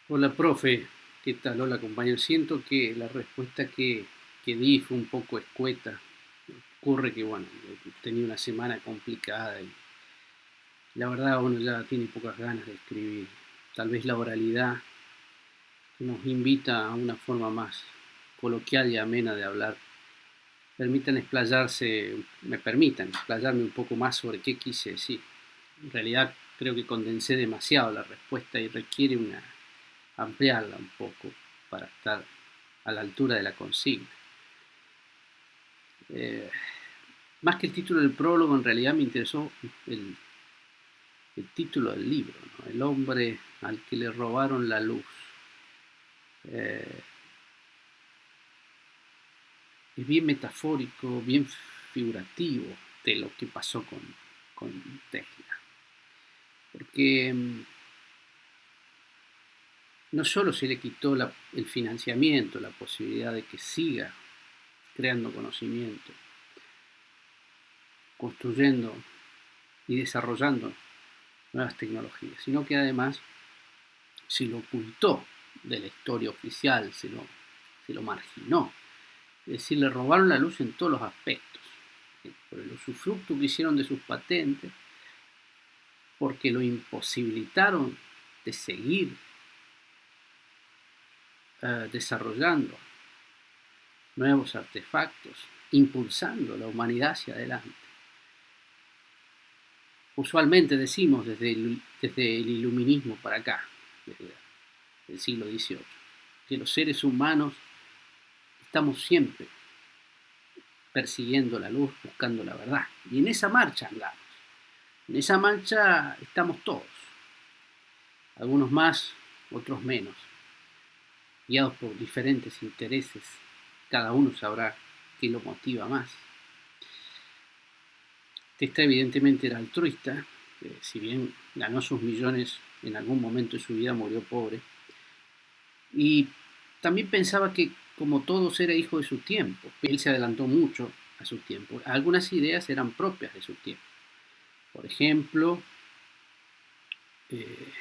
Hola, profe. ¿Qué tal? Hola, compañero. Siento que la respuesta que di fue un poco escueta. Ocurre que, bueno, he tenido una semana complicada y la verdad uno ya tiene pocas ganas de escribir. Tal vez la oralidad nos invita a una forma más coloquial y amena de hablar. Me permitan explayarme un poco más sobre qué quise decir. En realidad creo que condensé demasiado la respuesta y requiere ampliarla un poco para estar a la altura de la consigna. Eh, Más que el título del prólogo, en realidad me interesó el, el título del libro, ¿no? El hombre al que le robaron la luz. Eh, es bien metafórico, bien figurativo de lo que pasó con Tesla. Porque no solo se le quitó el financiamiento, la posibilidad de que siga creando conocimiento, construyendo y desarrollando nuevas tecnologías, sino que además se lo ocultó de la historia oficial, se lo marginó. Es decir, le robaron la luz en todos los aspectos, por el usufructo que hicieron de sus patentes, porque lo imposibilitaron de seguir desarrollando nuevos artefactos, impulsando la humanidad hacia adelante. Usualmente decimos desde el iluminismo para acá, desde el siglo XVIII, que los seres humanos estamos siempre persiguiendo la luz, buscando la verdad. Y en esa marcha andamos. En esa marcha estamos todos, algunos más, otros menos, guiados por diferentes intereses. Cada uno sabrá qué lo motiva más. Esta evidentemente era altruista, si bien ganó sus millones, en algún momento de su vida murió pobre. Y también pensaba que, como todos, era hijo de su tiempo. Él se adelantó mucho a su tiempo. Algunas ideas eran propias de su tiempo. Por ejemplo, eh,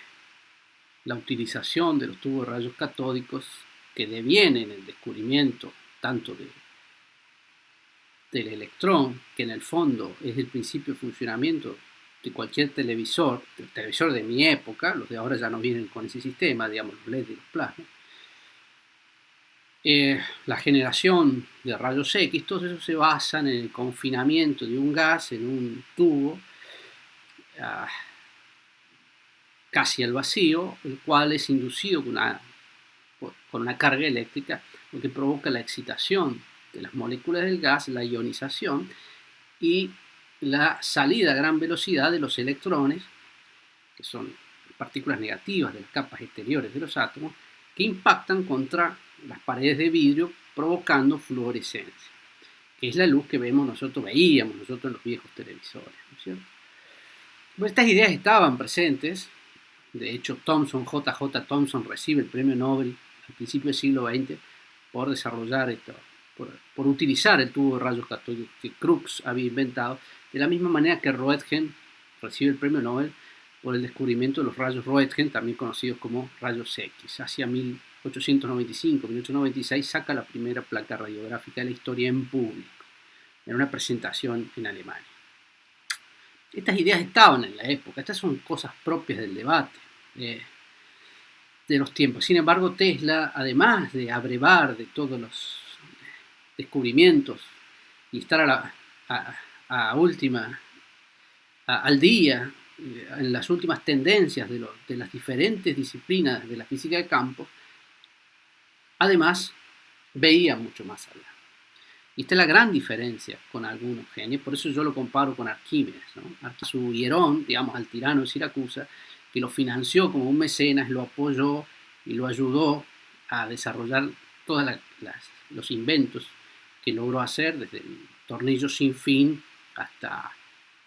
la utilización de los tubos de rayos catódicos que deviene en el descubrimiento tanto del electrón, que en el fondo es el principio de funcionamiento de cualquier televisor, el televisor de mi época, los de ahora ya no vienen con ese sistema, digamos los LED y los plasmas, la generación de rayos X, todo eso se basa en el confinamiento de un gas en un tubo uh, casi al vacío, el cual es inducido con una carga eléctrica, lo que provoca la excitación de las moléculas del gas, la ionización y la salida a gran velocidad de los electrones, que son partículas negativas de las capas exteriores de los átomos, que impactan contra las paredes de vidrio provocando fluorescencia, que es la luz que veíamos nosotros en los viejos televisores, ¿no es cierto? Pues estas ideas estaban presentes. De hecho, J.J. Thomson recibe el premio Nobel al principio del siglo XX por desarrollar esto, por utilizar el tubo de rayos catódicos que Crookes había inventado, de la misma manera que Roentgen recibe el premio Nobel por el descubrimiento de los rayos Roentgen, también conocidos como rayos X. Hacia 1895-1896 saca la primera placa radiográfica de la historia en público, en una presentación en Alemania. Estas ideas estaban en la época, estas son cosas propias del debate de los tiempos. Sin embargo, Tesla, además de abrevar de todos los descubrimientos y estar al día en las últimas tendencias de las diferentes disciplinas de la física de campo, además veía mucho más allá. Y esta es la gran diferencia con algunos genios, por eso yo lo comparo con Arquímedes, ¿no? Su hierón, digamos, al tirano de Siracusa, que lo financió como un mecenas, lo apoyó y lo ayudó a desarrollar todos los inventos que logró hacer, desde el tornillo sin fin hasta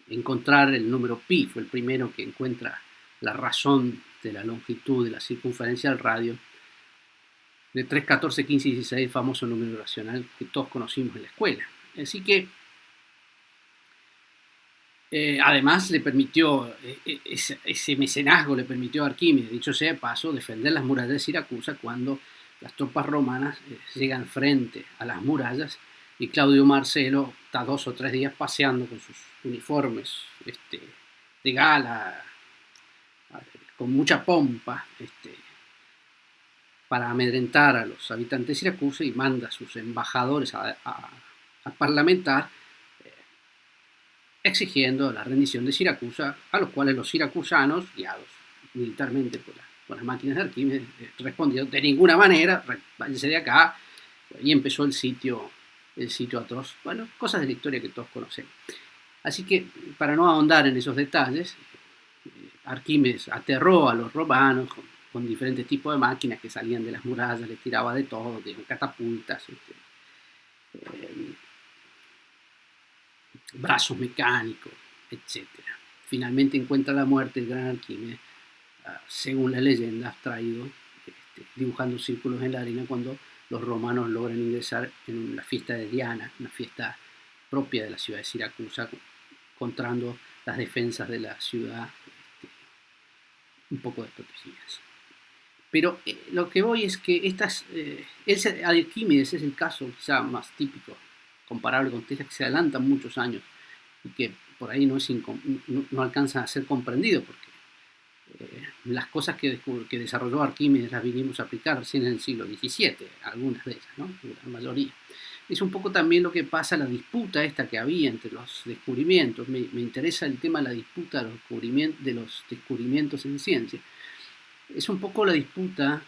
encontrar el número pi. Fue el primero que encuentra la razón de la longitud de la circunferencia del radio de 3, 14, 15 y 16, el famoso número racional que todos conocimos en la escuela. Así que Además, le permitió, ese mecenazgo le permitió a Arquímedes, dicho sea de paso, defender las murallas de Siracusa cuando las tropas romanas llegan frente a las murallas y Claudio Marcelo está 2 o 3 días paseando con sus uniformes de gala, con mucha pompa, para amedrentar a los habitantes de Siracusa y manda a sus embajadores a parlamentar exigiendo la rendición de Siracusa, a los cuales los siracusanos, guiados militarmente por las máquinas de Arquímedes, respondieron de ninguna manera, váyanse de acá, y empezó el sitio atroz. Bueno, cosas de la historia que todos conocemos. Así que, para no ahondar en esos detalles, Arquímedes aterró a los romanos con diferentes tipos de máquinas que salían de las murallas, les tiraba de todo, de catapultas, brazos mecánicos, etc. Finalmente encuentra la muerte el gran Arquímedes, según la leyenda, abstraído, dibujando círculos en la arena cuando los romanos logran ingresar en la fiesta de Diana, una fiesta propia de la ciudad de Siracusa, encontrando las defensas de la ciudad un poco desprotegidas. Pero lo que voy es que Arquímedes es el caso quizá más típico, comparable con Tesla, que se adelantan muchos años y que por ahí no alcanzan a ser comprendido, porque las cosas que desarrolló Arquímedes las vinimos a aplicar recién en el siglo XVII, algunas de ellas, ¿no? La mayoría. Es un poco también lo que pasa, la disputa esta que había entre los descubrimientos. Me interesa el tema de la disputa de los descubrimientos en ciencia. Es un poco la disputa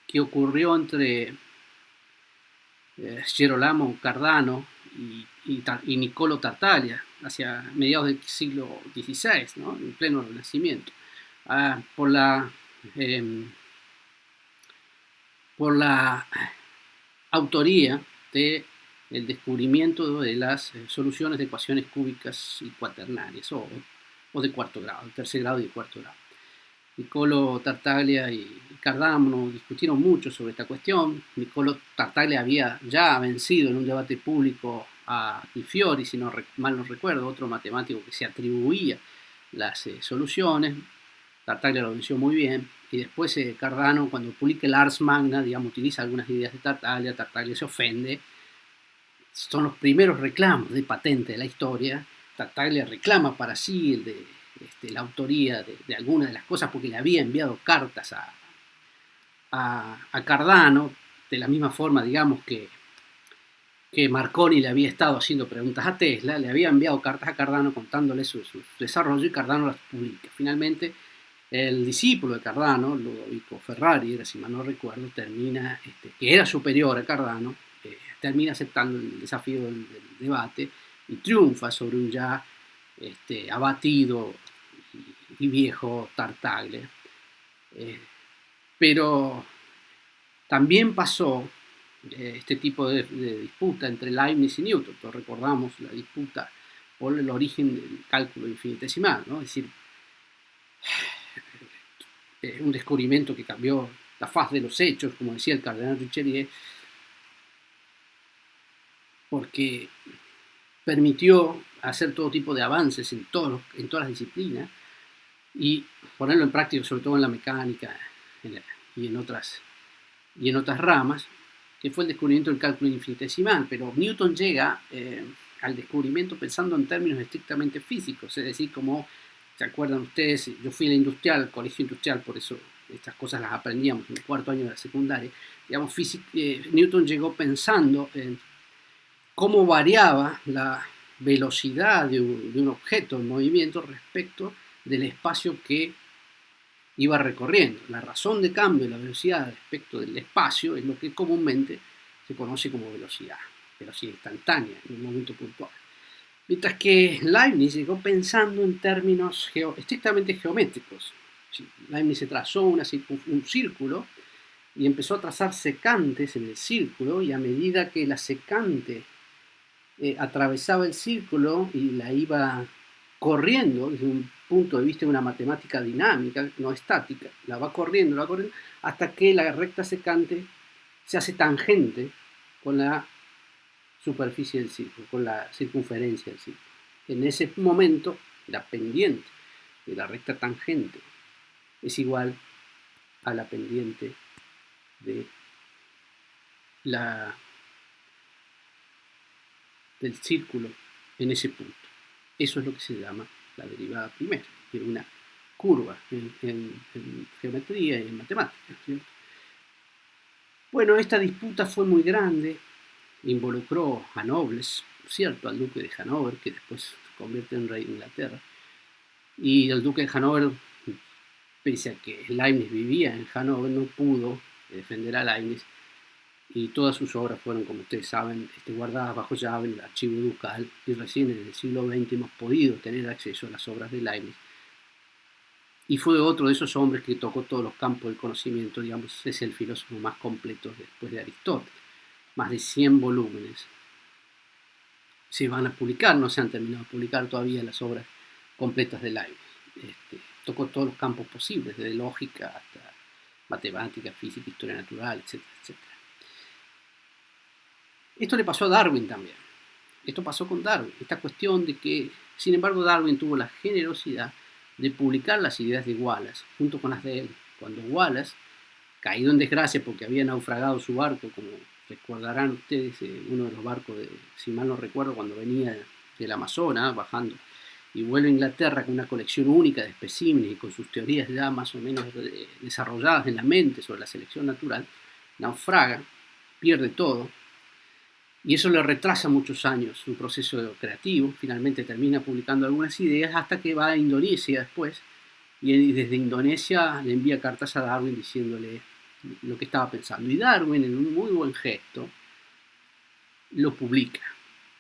que ocurrió entre Gerolamo Cardano y Niccolo Tartaglia hacia mediados del siglo XVI, ¿no? En pleno Renacimiento, por la autoría del descubrimiento de las soluciones de ecuaciones cúbicas y cuaternarias, o de cuarto grado, tercer grado y cuarto grado. Niccolo Tartaglia y Cardano discutieron mucho sobre esta cuestión. Niccolo Tartaglia había ya vencido en un debate público a Di Fiori, si mal no recuerdo, otro matemático que se atribuía las soluciones. Tartaglia lo venció muy bien, y después Cardano, cuando publica el Ars Magna, digamos, utiliza algunas ideas de Tartaglia se ofende. Son los primeros reclamos de patente de la historia. Tartaglia reclama para sí la autoría de algunas de las cosas porque le había enviado cartas a Cardano, de la misma forma, digamos, que Marconi le había estado haciendo preguntas a Tesla, le había enviado cartas a Cardano contándole su desarrollo, y Cardano las publica. Finalmente, el discípulo de Cardano, Ludovico Ferrari, era, si mal no recuerdo, termina, que era superior a Cardano, termina aceptando el desafío del debate y triunfa sobre un ya abatido y viejo Tartaglia. Pero también pasó este tipo de disputa entre Leibniz y Newton. Todos recordamos la disputa por el origen del cálculo infinitesimal, ¿no? Es decir, un descubrimiento que cambió la faz de los hechos, como decía el cardenal Richelieu, porque permitió hacer todo tipo de avances en todas las disciplinas y ponerlo en práctica, sobre todo en la mecánica y en otras ramas, que fue el descubrimiento del cálculo infinitesimal. Pero Newton llega al descubrimiento pensando en términos estrictamente físicos, es decir, como se acuerdan ustedes, yo fui al colegio industrial, por eso estas cosas las aprendíamos en el cuarto año de la secundaria. Digamos, Newton llegó pensando en cómo variaba la velocidad de un objeto en movimiento respecto del espacio que iba recorriendo. La razón de cambio de la velocidad respecto del espacio es lo que comúnmente se conoce como velocidad instantánea en un momento puntual. Mientras que Leibniz llegó pensando en términos estrictamente geométricos. Leibniz se trazó un círculo y empezó a trazar secantes en el círculo, y a medida que la secante atravesaba el círculo y la iba corriendo desde un punto de vista de una matemática dinámica, no estática, la va corriendo, hasta que la recta secante se hace tangente con la superficie del círculo, con la circunferencia del círculo. En ese momento la pendiente de la recta tangente es igual a la pendiente de del círculo en ese punto. Eso es lo que se llama la derivada primera, de una curva en geometría y en matemáticas, ¿cierto? Bueno, esta disputa fue muy grande, involucró a nobles, cierto, al duque de Hanover, que después se convierte en rey de Inglaterra, y el duque de Hanover, pese a que Leibniz vivía en Hanover, no pudo defender a Leibniz, y todas sus obras fueron, como ustedes saben, guardadas bajo llave en el archivo ducal, y recién en el siglo XX hemos podido tener acceso a las obras de Leibniz. Y fue otro de esos hombres que tocó todos los campos del conocimiento, digamos, es el filósofo más completo después de Aristóteles. Más de 100 volúmenes se van a publicar, no se han terminado de publicar todavía las obras completas de Leibniz. Tocó todos los campos posibles, desde lógica hasta matemática, física, historia natural, etcétera, etcétera. Esto le pasó a Darwin también. Esto pasó con Darwin. Esta cuestión de que, sin embargo, Darwin tuvo la generosidad de publicar las ideas de Wallace junto con las de él. Cuando Wallace, caído en desgracia porque había naufragado su barco, como recordarán ustedes, uno de los barcos, si mal no recuerdo, cuando venía del Amazonas bajando y vuelve a Inglaterra con una colección única de especímenes y con sus teorías ya más o menos desarrolladas en la mente sobre la selección natural, naufraga, pierde todo, y eso le retrasa muchos años su proceso creativo. Finalmente termina publicando algunas ideas hasta que va a Indonesia después, y desde Indonesia le envía cartas a Darwin diciéndole lo que estaba pensando. Y Darwin, en un muy buen gesto, lo publica,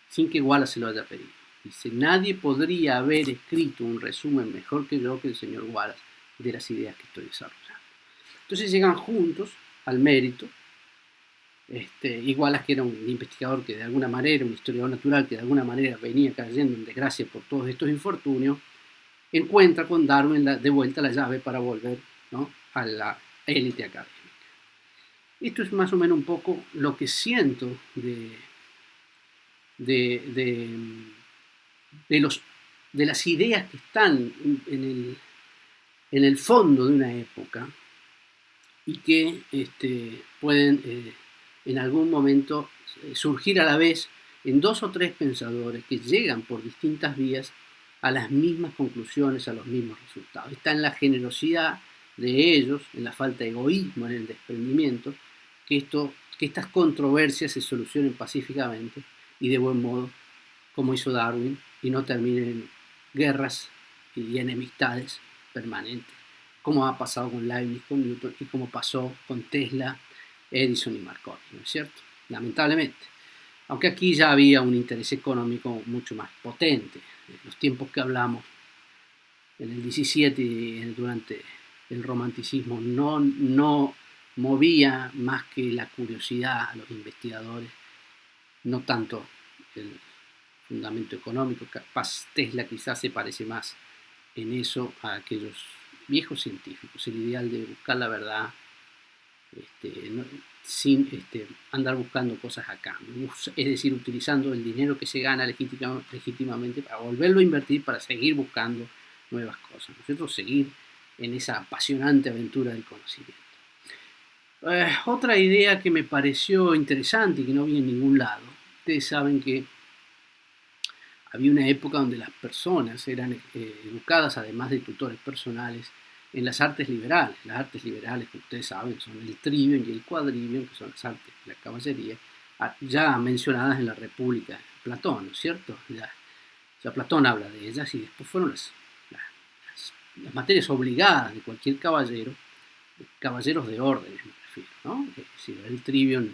sin que Wallace se lo haya pedido. Dice: nadie podría haber escrito un resumen mejor que yo, que el señor Wallace, de las ideas que estoy desarrollando. Entonces llegan juntos al mérito. Wallace, que era un investigador que de alguna manera, un historiador natural que de alguna manera venía cayendo en desgracia por todos estos infortunios, encuentra con Darwin de vuelta la llave para volver, ¿no?, a la élite académica. Esto es más o menos un poco lo que siento de las ideas que están en el fondo de una época y que pueden en algún momento surgir a la vez en dos o tres pensadores que llegan por distintas vías a las mismas conclusiones, a los mismos resultados. Está en la generosidad de ellos, en la falta de egoísmo, en el desprendimiento, que estas controversias se solucionen pacíficamente y de buen modo, como hizo Darwin, y no terminen en guerras y enemistades permanentes, como ha pasado con Leibniz, con Newton, y como pasó con Tesla, Edison y Marconi, ¿no es cierto? Lamentablemente. Aunque aquí ya había un interés económico mucho más potente. En los tiempos que hablamos, en el 17 y durante el romanticismo, no movía más que la curiosidad a los investigadores, no tanto el fundamento económico. Capaz Tesla quizás se parece más en eso a aquellos viejos científicos, el ideal de buscar la verdad, sin andar buscando cosas acá, es decir, utilizando el dinero que se gana legítimamente para volverlo a invertir, para seguir buscando nuevas cosas, ¿no es cierto? Seguir en esa apasionante aventura del conocimiento. Otra idea que me pareció interesante y que no vi en ningún lado, ustedes saben que había una época donde las personas eran educadas, además de tutores personales, en las artes liberales. Las artes liberales, como ustedes saben, son el trivium y el quadrivium, que son las artes de la caballería, ya mencionadas en la República de Platón, ¿no es cierto? Ya Platón habla de ellas, y después fueron las materias obligadas de cualquier caballero, caballeros de órdenes me refiero, ¿no? Es decir, el trivium,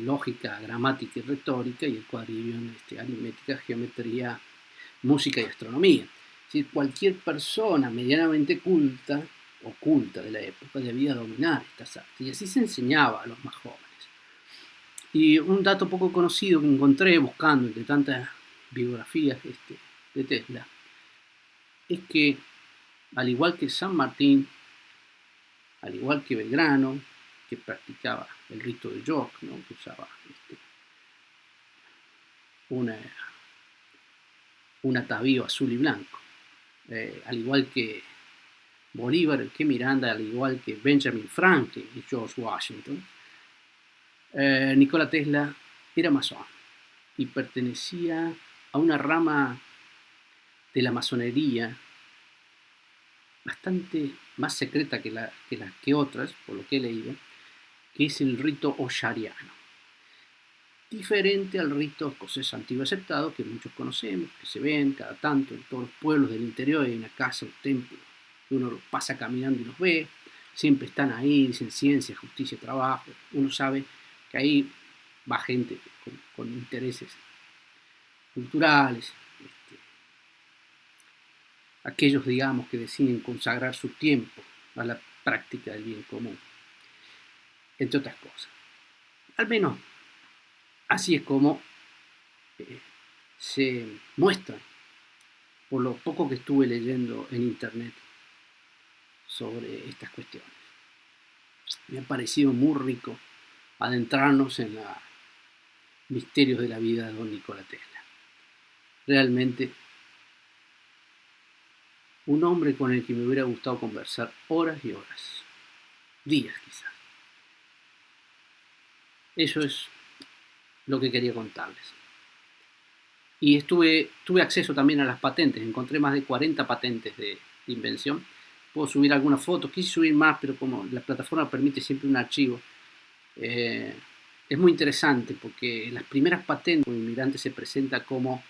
lógica, gramática y retórica, y el quadrivium, aritmética, geometría, música y astronomía. Es decir, cualquier persona medianamente culta o culta de la época debía dominar estas artes, y así se enseñaba a los más jóvenes. Y un dato poco conocido que encontré buscando entre tantas biografías de Tesla es que, al igual que San Martín, al igual que Belgrano, que practicaba el rito de York, ¿no?, que usaba un atavío azul y blanco. Al igual que Bolívar, que Miranda, al igual que Benjamin Franklin y George Washington, Nikola Tesla era masón y pertenecía a una rama de la masonería bastante más secreta que otras, por lo que he leído, que es el rito oshariano. Diferente al rito escocés antiguo aceptado, que muchos conocemos, que se ven cada tanto en todos los pueblos del interior, hay una casa, un templo, que uno pasa caminando y los ve, siempre están ahí, dicen ciencia, justicia, trabajo, uno sabe que ahí va gente con intereses culturales, aquellos, digamos, que deciden consagrar su tiempo a la práctica del bien común, entre otras cosas. Al menos así es como se muestran, por lo poco que estuve leyendo en internet sobre estas cuestiones. Me ha parecido muy rico adentrarnos en los misterios de la vida de don Nikola Tesla. Realmente un hombre con el que me hubiera gustado conversar horas y horas, días quizás. Eso es lo que quería contarles. Y tuve acceso también a las patentes, encontré más de 40 patentes de invención. Puedo subir algunas fotos, quise subir más, pero como la plataforma permite siempre un archivo, es muy interesante porque las primeras patentes como inmigrante se presenta como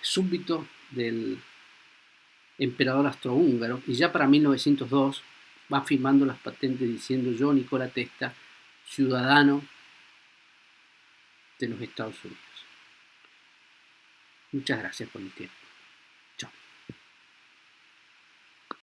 súbdito del emperador austrohúngaro, y ya para 1902 va firmando las patentes diciendo: yo, Nikola Tesla, ciudadano de los Estados Unidos. Muchas gracias por el tiempo.